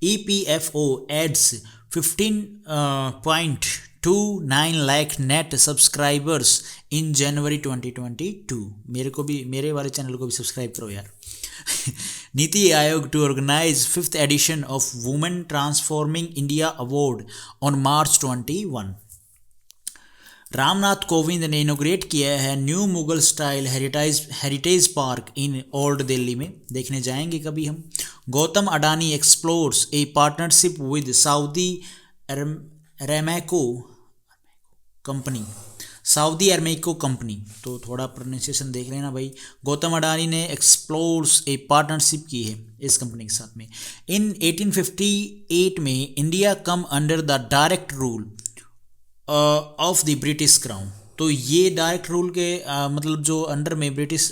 EPFO adds 15.29 lakh net subscribers in January 2022। मेरे वाले चैनल को भी सब्सक्राइब करो यार। NITI Aayog to organise 5th edition of women transforming India award on March 21। Ramnath Kovind ने इनोग्रेट किया है new Mughal style heritage park in old Delhi में, देखने जाएंगे कभी हम। Gautam Adani explores a partnership with Saudi Aramco company, तो थोड़ा प्रोनाउंसिएशन देख लेना भाई। गौतम अडानी ने एक्सप्लोर्स ए पार्टनरशिप की है इस कंपनी के साथ में। इन 1858 में India come under the direct rule of the British crown, तो ये डायरेक्ट रूल के मतलब जो अंडर में ब्रिटिश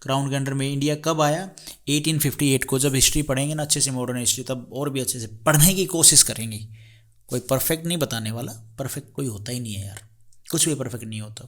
क्राउन के अंडर में इंडिया कब आया, 1858 को। जब हिस्ट्री पढ़ेंगे ना अच्छे से, मॉडर्न हिस्ट्री, तब और भी अच्छे से पढ़ने की कोशिश करेंगे। कोई परफेक्ट नहीं बताने वाला, परफेक्ट कोई होता ही नहीं है यार, कुछ भी परफेक्ट नहीं होता।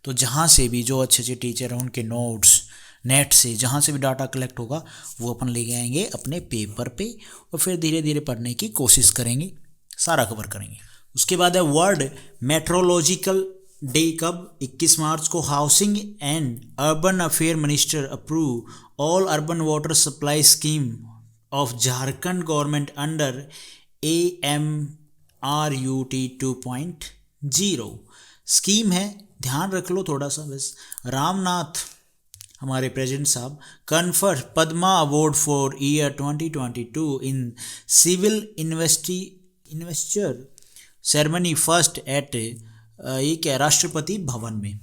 तो जहाँ से भी जो अच्छे अच्छे टीचर हैं उनके नोट्स, नेट से जहाँ से भी डाटा कलेक्ट होगा वो अपन लेके आएंगे अपने पेपर पे, और फिर धीरे धीरे पढ़ने की कोशिश करेंगे, सारा कवर करेंगे। उसके बाद है वर्ल्ड मेट्रोलॉजिकल डे कब, 21 मार्च को। Housing and urban affair minister approve all urban water supply scheme of Jharkhand government under AMRUT 2.0 scheme है, ध्यान रख लो थोड़ा सा बस। रामनाथ हमारे प्रेसिडेंट साहब confer Padma award for year 2022 in civil investiture ceremony first at ये क्या राष्ट्रपति भवन में,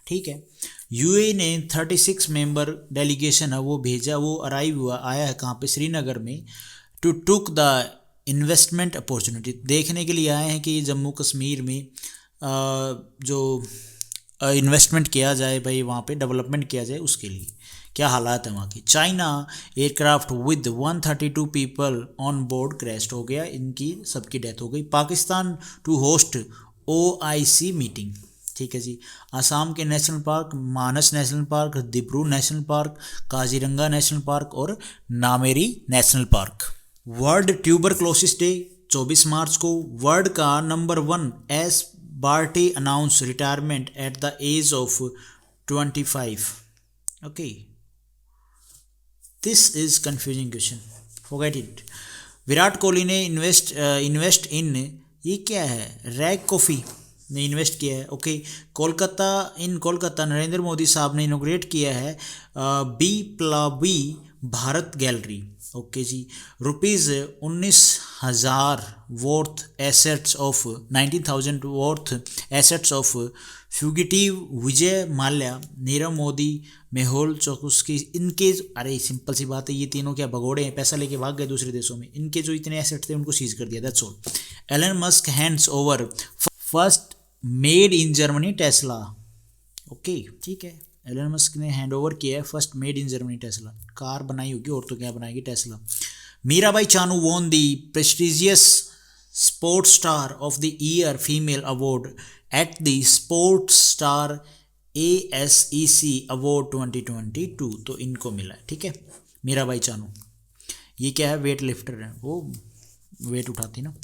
ठीक है। यूए ने 36 मेंबर डेलीगेशन है वो भेजा, वो अराइव हुआ, आया है कहाँ पे, श्रीनगर में। To took the investment opportunity, देखने के लिए आए हैं कि जम्मू कश्मीर में जो इन्वेस्टमेंट किया जाए भाई, वहाँ पे डेवलपमेंट किया जाए, उसके लिए क्या हालात है वहाँ की। China aircraft with 132 people on board crash हो गया, इनकी सबकी डेथ हो गई। Pakistan to host OIC meeting, ठीक है जी। असम के national park, Manas national park, Dibru national park, Kaziranga national park और Nameri national park. World tuberculosis day 24 मार्च को। वर्ल्ड का number 1 Ash Barty announce retirement at the age of 25। Okay, this is confusing question, forget it. Virat Kohli ने invest in, ये क्या है, rag coffee ने invest किया है। ओके, कोलकाता नरेंद्र मोदी साहब ने इनोग्रेट किया है बिप्लबी भारत गैलरी। ओके जी। ₹19,000 worth assets of 19,000 worth assets of fugitive Vijay Mallya, Nirav Modi, Mehul Choksi, इनके, अरे सिंपल सी बात है, ये तीनों क्या भगोड़े हैं, पैसा लेके भाग गए दूसरे देशों में, इनके जो इतने एसेट्स थे उनको सीज कर दिया, that's all. Elon Musk hands over first made in Germany Tesla. Okay, ठीक है, एलन मस्क ने हैंड ओवर किया है first made in Germany Tesla, car बनाई होगी और तो क्या बनाएगी, Tesla. Mirabai Chanu won the prestigious sports star of the year female award at the sports star ASEC award 2022, तो इनको मिला है, ठीक है, मीराबाई चानू। ये क्या है, वेट लिफ्टर है, वो वेट उठाती ना।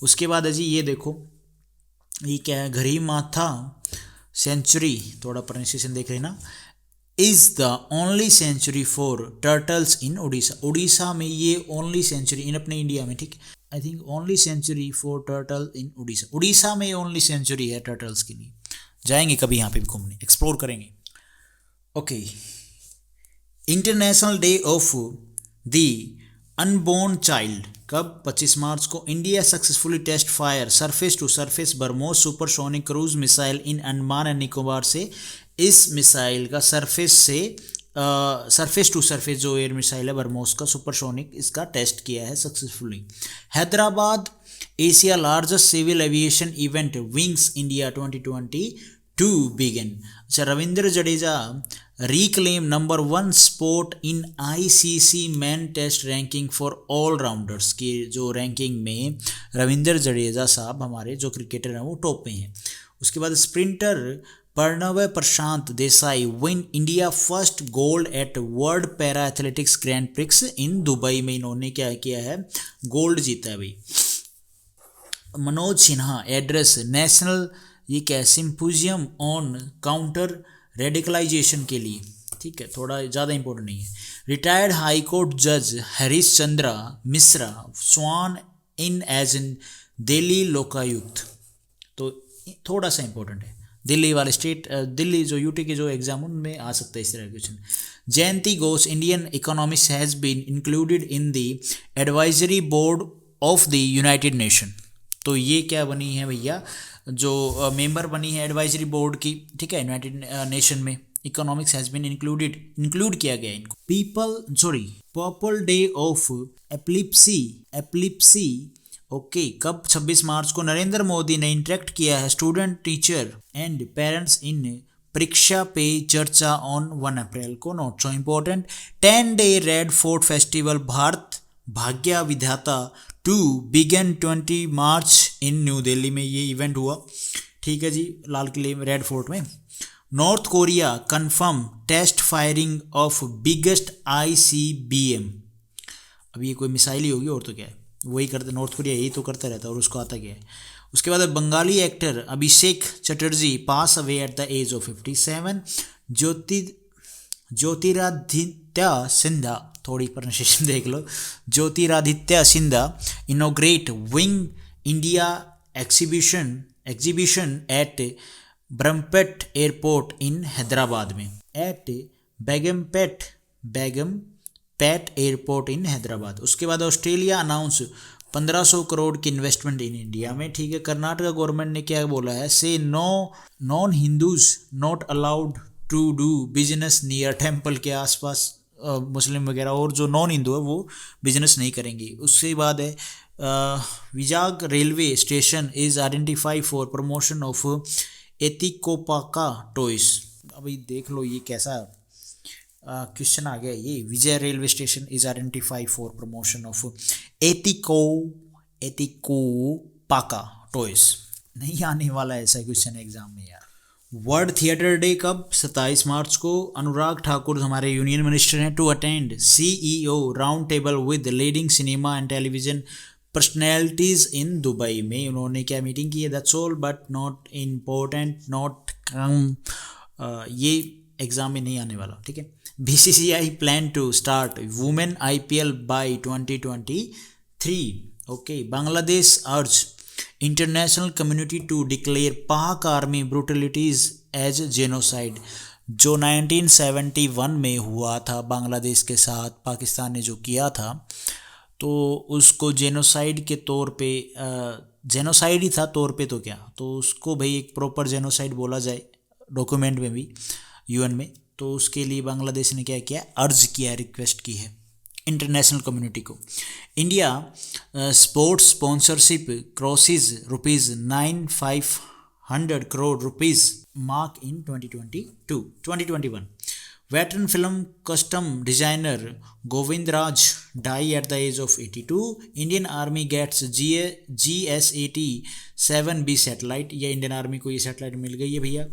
उसके बाद है जी, ये देखो, ये क्या है, घरी माथा सेंचुरी, थोड़ा प्रोनाउंसिएशन देख रहे ना, is the only century for turtles in Orissa. Orissa में ये ओनली सेंचुरी इन अपने इंडिया में, ठीक, I think only century for turtle in Orissa. Orissa में ओनली सेंचुरी है टर्टल्स के लिए। जाएंगे कभी यहाँ पे भी घूमने, एक्सप्लोर करेंगे। Okay, international day of the unborn child कब, 25 मार्च को। India successfully test fire surface to surface BrahMos supersonic cruise missile in Andaman and Nicobar से। इस मिसाइल का सरफेस टू सरफेस जो एयर मिसाइल है ब्रह्मोस का सुपरसोनिक, इसका टेस्ट किया है successfully. Hyderabad Asia largest civil aviation event Wings India 2022 begin. अच्छा, Ravindra Jadeja reclaim number 1 spot in ICC man test ranking for all rounders की जो रैंकिंग में रविंद्र जडेजा साहब हमारे जो क्रिकेटर हैं वो टॉप पे हैं। उसके बाद sprinter Pranav Prashant Desai win India first gold at world para athletics grand prix in Dubai में, इन्होंने क्या किया है, गोल्ड जीता है भाई। मनोज सिन्हा एड्रेस नेशनल, ये क्या, सिंपोजियम ऑन काउंटर रेडिकलाइजेशन के लिए, ठीक है, थोड़ा ज़्यादा इंपॉर्टेंट नहीं है। रिटायर्ड हाई कोर्ट जज हरीश चंद्रा मिश्रा स्वान इन एज इन दिल्ली लोकायुक्त, तो थोड़ा सा इंपॉर्टेंट है, दिल्ली वाले स्टेट, दिल्ली जो यूटी के जो एग्जाम उनमें आ सकता है इस तरह के question. Jayanti Ghosh Indian economics has been included in the advisory board of the united nation, तो ये क्या बनी है भैया, जो मेंबर बनी है एडवाइजरी बोर्ड की, ठीक है, यूनाइटेड नेशन में। इकोनॉमिक्स हैज बीन इंक्लूड किया गया इनको। Purple day of epilepsy okay कब 26 मार्च को नरेंद्र मोदी ने इंटरेक्ट किया है स्टूडेंट टीचर एंड पेरेंट्स इन परीक्षा पे चर्चा ऑन 1 अप्रैल को, not so important. 10-day red fort festival Bharat भाग्य विधाता 2 बिगन 20 मार्च इन न्यू दिल्ली में ये इवेंट हुआ, ठीक है जी, लाल किले में रेड फोर्ट में। North Korea confirm test firing of biggest ICBM, अब ये कोई मिसाइल ही होगी और तो क्या है, वही करते नॉर्थ कोरिया यही तो करता रहता है और उसको आता क्या है। उसके बाद Bengali actor Abhishek Chatterjee pass away at the age of 57। Jyotiraditya Scindia, थोड़ी प्रोनाउंसिएशन देख लो, Jyotiraditya Scindia inaugurate wing India exhibition at ब्रह्मपेट एयरपोर्ट इन हैदराबाद में, at Begumpet airport in Hyderabad. उसके बाद ऑस्ट्रेलिया अनाउंस 1500 करोड़ की इन्वेस्टमेंट इन इंडिया में, ठीक है। कर्नाटका गवर्नमेंट ने क्या बोला है, से non Hindus not allowed to do business near temple के आसपास, मुस्लिम वगैरह और जो नॉन हिंदू है वो बिजनेस नहीं करेंगी। उसके बाद है Vizag railway station is identified for promotion of Etikoppaka toys. अभी देख लो ये कैसा क्वेश्चन आ गया, ये Vijay railway station is identified for promotion of Etikoppaka toys. नहीं आने वाला ऐसा क्वेश्चन एग्जाम में यार। वर्ल्ड थिएटर डे कब, 27 मार्च को। अनुराग ठाकुर हमारे यूनियन मिनिस्टर हैं, to attend CEO round table with leading cinema and television personalities in Dubai में उन्होंने क्या मीटिंग की है, that's all but not important, not come, ये एग्जाम में नहीं आने वाला, ठीक है। BCCI plan to start women IPL by 2023, okay. Bangladesh urge international community to declare Pak army brutalities as genocide, जो 1971 में हुआ था बांग्लादेश के साथ पाकिस्तान ने जो किया था, तो उसको जेनोसाइड के तौर पे, जेनोसाइड ही था तौर पे तो क्या, तो उसको भाई एक प्रॉपर जेनोसाइड बोला जाए डॉक्यूमेंट में भी UN में, तो उसके लिए बांग्लादेश ने क्या किया, अर्ज किया, रिक्वेस्ट की है इंटरनेशनल कम्युनिटी को। India sports sponsorship crosses ₹9,500 crore mark in 2021। Veteran film costume designer Govind Raj die at the age of 82। Indian army gets GS-80 7B satellite, या इंडियन आर्मी को ये सैटेलाइट मिल गई है भैया।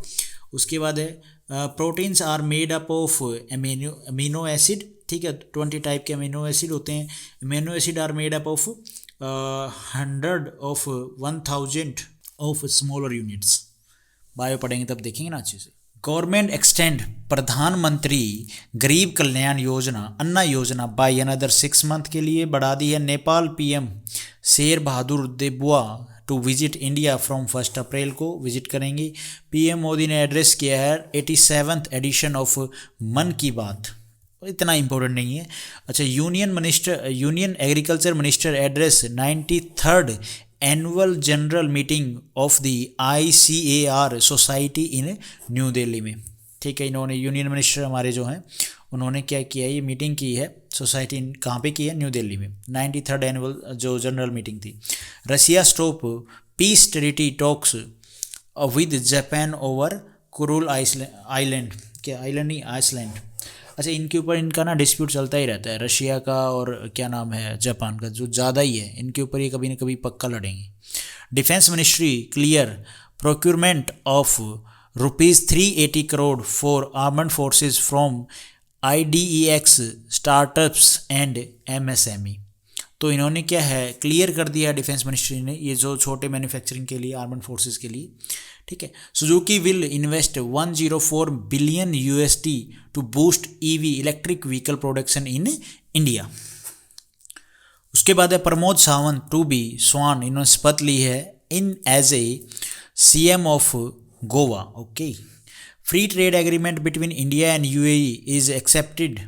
उसके बाद है proteins are made up of amino acid, ठीक है, 20 टाइप के अमीनो एसिड होते हैं। Amino acid are made up of 100 of smaller units, bio पढ़ेंगे तब देखेंगे ना अच्छे से। गवर्नमेंट एक्सटेंड प्रधानमंत्री गरीब कल्याण योजना अन्ना योजना बाय अनदर 6 मंथ के लिए बढ़ा दी है। Nepal PM Sher Bahadur Deuba to visit India from 1 April को विजिट करेंगे। PM मोदी ने एड्रेस किया है 87th एडिशन ऑफ मन की बात, इतना इंपॉर्टेंट नहीं है। अच्छा, union agriculture minister address 93rd annual general meeting of the ICAR society in New Delhi में, ठीक है। इन्होंने यूनियन मिनिस्टर हमारे जो हैं उन्होंने क्या किया, ये मीटिंग की है सोसाइटी, कहाँ पे की है, न्यू दिल्ली में, 93rd एनुअल जो जनरल मीटिंग थी। Russia stop peace treaty talks with Japan over Kuril island, क्या आइलैंड नहीं, आइसलैंड। अच्छा, इनके ऊपर इनका ना डिस्प्यूट चलता ही रहता है, रशिया का और क्या नाम है जापान का, जो ज़्यादा ही है इनके ऊपर, ये कभी ना कभी पक्का लड़ेंगे। Defence ministry clear procurement of ₹380 crore for armed forces from IDEX startups and MSME। तो इन्होंने क्या है, क्लियर कर दिया डिफेंस मिनिस्ट्री ने, ये जो छोटे मैन्युफैक्चरिंग के लिए, आर्मड फोर्सेस के लिए, ठीक है। Suzuki will invest $104 billion to boost EV electric vehicle production in India. उसके बाद है Pramod Sawant to be sworn, इन्होंने शपथ ली है in as a CM of Goa, okay. Free trade agreement between India and UAE is expected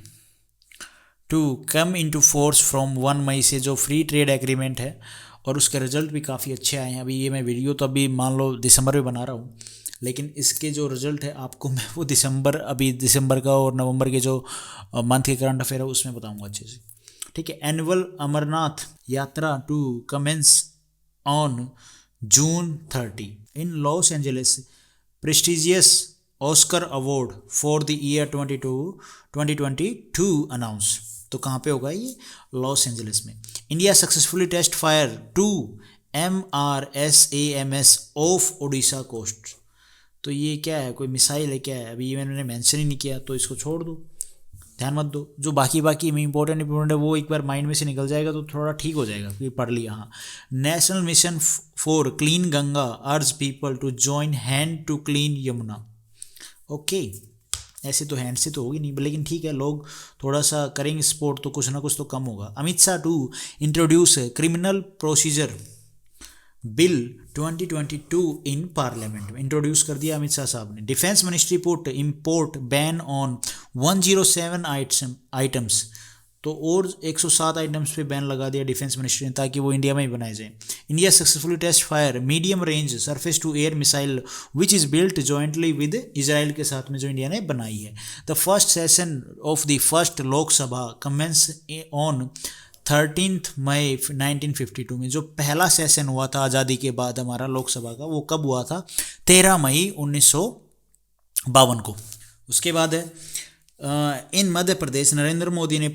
to come into force from 1 May से, जो free trade agreement है और उसके रिजल्ट भी काफ़ी अच्छे आए हैं। अभी ये मैं वीडियो तो अभी मान लो दिसंबर में बना रहा हूँ, लेकिन इसके जो रिजल्ट है आपको मैं वो दिसंबर का और नवंबर के जो मंथ के करंट अफेयर है उसमें बताऊँगा अच्छे से, ठीक है। एनुअल अमरनाथ यात्रा to commence on June 30 in Los Angeles. Prestigious Oscar Award for the year 2022 announced. तो कहाँ पे होगा ये? लॉस एंजलिस में. India successfully test fire 2 MRSAMS off Odisha coast. तो ये क्या है, कोई मिसाइल है क्या है? अभी ये मैंने मेंशन ही नहीं किया तो इसको छोड़ दो, ध्यान मत दो. जो बाकी इंपॉर्टेंट है वो एक बार माइंड में से निकल जाएगा तो थोड़ा ठीक हो जाएगा, क्योंकि पढ़ लिया. हाँ, national mission for clean Ganga urge people to join hand to clean Yamuna. Okay, ऐसे तो हैंड से तो होगी नहीं, लेकिन ठीक है, लोग थोड़ा सा करेंगे सपोर्ट तो कुछ ना कुछ तो कम होगा. Amit Shah to introduce criminal procedure bill 2022 in parliament में. इंट्रोड्यूस कर दिया अमित शाह साहब ने. Defence ministry put import ban on 107 items. तो और 107 आइटम्स पे बैन लगा दिया डिफेंस मिनिस्ट्री ने, ताकि वो इंडिया में ही बनाए जाए. India successfully test fire medium range surface to air missile which is built jointly with Israel के साथ में, जो इंडिया ने बनाई है. The first session of the first Lok Sabha commences on 13 May 1952 में. जो पहला सेशन हुआ था आज़ादी के बाद हमारा लोकसभा का, वो कब हुआ था? 13 मई 1952 को. उसके बाद है इन मध्य प्रदेश नरेंद्र मोदी ने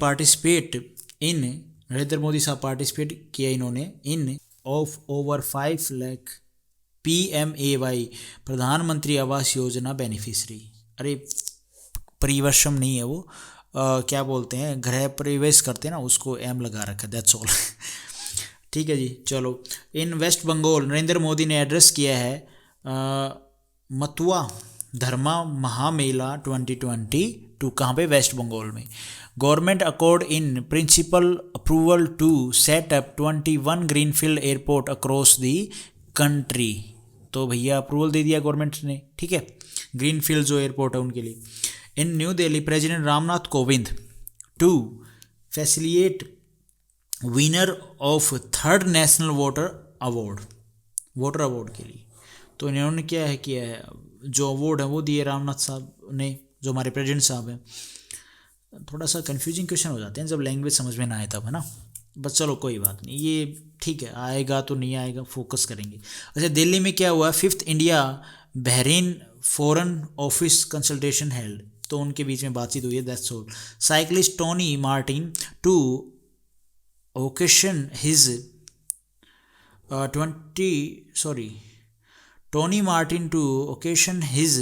नरेंद्र मोदी साहब पार्टिसिपेट किया इन्होंने इन ऑफ ओवर 5 लाख PMAY प्रधानमंत्री आवास योजना बेनिफिशरी. अरे परिवर्षम नहीं है वो, क्या बोलते हैं, गृह प्रवेश करते हैं ना, उसको एम लगा रखा, दैट्स ऑल. ठीक है जी, चलो. इन वेस्ट बंगाल नरेंद्र मोदी ने एड्रेस किया है मतुआ धर्मा महामेला 2022. कहाँ पे? वेस्ट बंगाल में. Government accord in principle approval to set up 21 greenfield airport across the country. तो भैया अप्रूवल दे दिया गवर्नमेंट ने, ठीक है, ग्रीनफील्ड जो एयरपोर्ट है उनके लिए. In New Delhi president Ramnath Kovind to facilitate winner of 3rd national water award के लिए. तो इन्होंने क्या है किया है, जो अवार्ड है वो दिए रामनाथ साहब ने, जो हमारे प्रेसिडेंट साहब हैं. थोड़ा सा कंफ्यूजिंग क्वेश्चन हो जाते हैं जब लैंग्वेज समझ में ना आए तब, है ना. बस चलो कोई बात नहीं, ये ठीक है, आएगा तो नहीं आएगा, फोकस करेंगे. अच्छा, दिल्ली में क्या हुआ? 5th India Bahrain foreign office consultation held. तो उनके बीच में बातचीत हुई है, that's all. Cyclist Tony Martin to auction his Tony Martin to auction his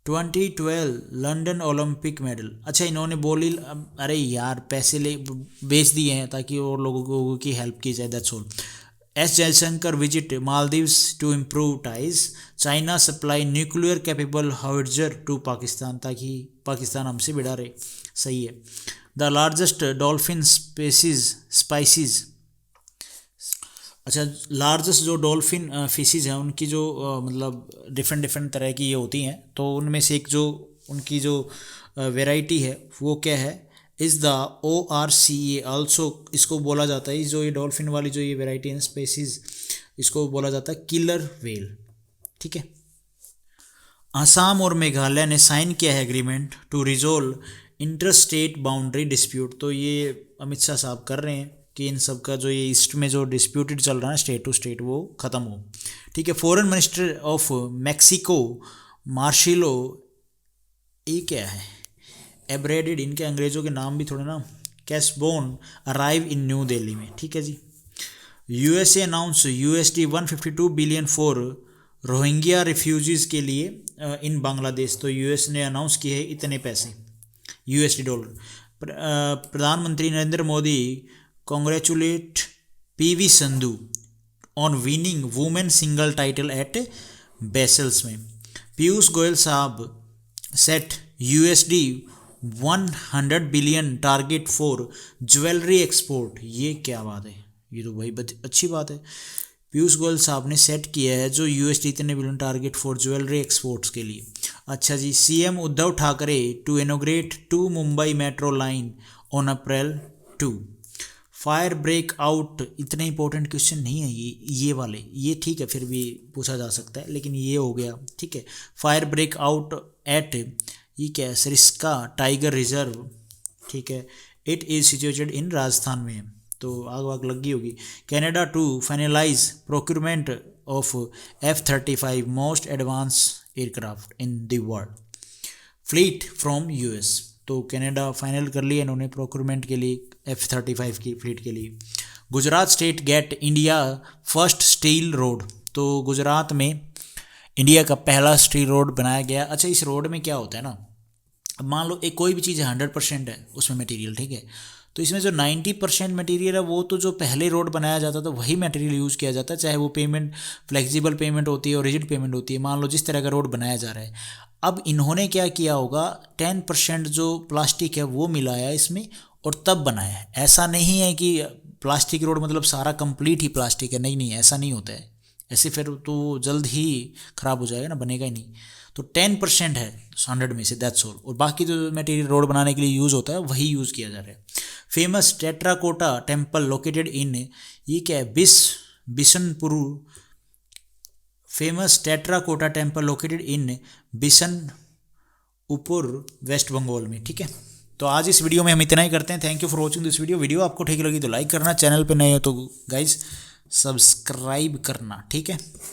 2012 London Olympic medal. अच्छा, इन्होंने बोली अरे यार पैसे बेच दिए हैं ताकि और लोगों की हेल्प की जाए, that's all. S Jaishankar visit Maldives to improve ties. China supply nuclear capable howitzer to Pakistan, ताकि पाकिस्तान हमसे भिड़ा रहे. सही है. The largest dolphin species. अच्छा, लार्जेस्ट जो डॉल्फिन फिशेज हैं उनकी जो मतलब डिफरेंट तरह की ये होती हैं, तो उनमें से एक जो उनकी जो वेराइटी है वो क्या है? Is the ORCA also. इसको बोला जाता है, जो ये डॉल्फिन वाली जो ये वेराइटी है स्पेसीज, इसको बोला जाता है किलर वेल. ठीक है. आसाम और मेघालय ने साइन किया है agreement to resolve inter state boundary dispute. तो ये अमित शाह साहब कर रहे हैं कि इन सब का जो ये ईस्ट में जो डिस्प्यूटेड चल रहा है स्टेट टू स्टेट वो ख़त्म हो. ठीक है. फॉरेन मिनिस्टर ऑफ मैक्सिको मार्शिलो, ये क्या है? एब्रेडेड, इनके अंग्रेज़ों के नाम भी थोड़े ना. कैसबोन अराइव इन न्यू दिल्ली में. ठीक है जी. USA announce $152 billion for Rohingya refugees के लिए इन बांग्लादेश. तो US ने अनाउंस किए हैं इतने पैसे $. प्रधानमंत्री Narendra Modi congratulate PV Sandhu on winning women single title at vessels में. पीयूष गोयल साहब set $100 billion target for jewellery export. ये क्या बात है? ये तो भाई अच्छी बात है. पीयूष गोयल साहब ने सेट किया है जो इतने billion target for jewellery exports के लिए. अच्छा जी. CM Uddhav Thackeray to inaugurate 2 Mumbai metro line on April 2. Fire break out. इतना इंपॉर्टेंट क्वेश्चन नहीं है ये वाले, ये ठीक है, फिर भी पूछा जा सकता है, लेकिन ये हो गया. ठीक है. फायर ब्रेक आउट एट, ये क्या है? Sariska tiger reserve. ठीक है. It is situated in Rajasthan में. तो आग वाग लग गई होगी। Canada to finalise procurement of F-35 most advanced aircraft in the world fleet from US. तो कनाडा फाइनल कर लिया इन्होंने प्रोक्यूरमेंट के लिए F-35 की फ्लीट के लिए। Gujarat state gets India first steel road. तो गुजरात में इंडिया का पहला स्टील रोड बनाया गया। अच्छा, इस रोड में क्या होता है ना, अब मान लो एक कोई भी चीज़ 100% है उसमें मटेरियल, ठीक है, तो इसमें जो 90% मटेरियल है वो तो जो पहले रोड बनाया जाता था वही मटेरियल यूज़ किया जाता है, चाहे वो पेमेंट फ्लेक्सिबल पेमेंट होती है और रिजिड पेमेंट होती है। मान लो जिस तरह का रोड बनाया जा रहा है, अब इन्होंने क्या किया होगा, 10% जो प्लास्टिक है वो मिलाया इसमें और तब बनाया है। ऐसा नहीं है कि प्लास्टिक रोड मतलब सारा कंप्लीट ही प्लास्टिक है, नहीं नहीं, ऐसा नहीं होता है। ऐसे फिर तो जल्द ही ख़राब हो जाएगा ना, बनेगा ही नहीं। तो 10% है 100 में से, दैट्स ऑल, और बाकी जो मटेरियल रोड बनाने के लिए यूज़ होता है वही यूज़ किया जा रहा है। Famous terracotta temple located in, ये क्या है, Bishnupur. Famous terracotta temple located in Bishnupur West Bengal में, ठीक है। तो आज इस वीडियो में हम इतना ही करते हैं। Thank you for watching this video आपको ठीक लगी तो लाइक करना, चैनल पे नए हो तो गाइज सब्सक्राइब करना, ठीक है।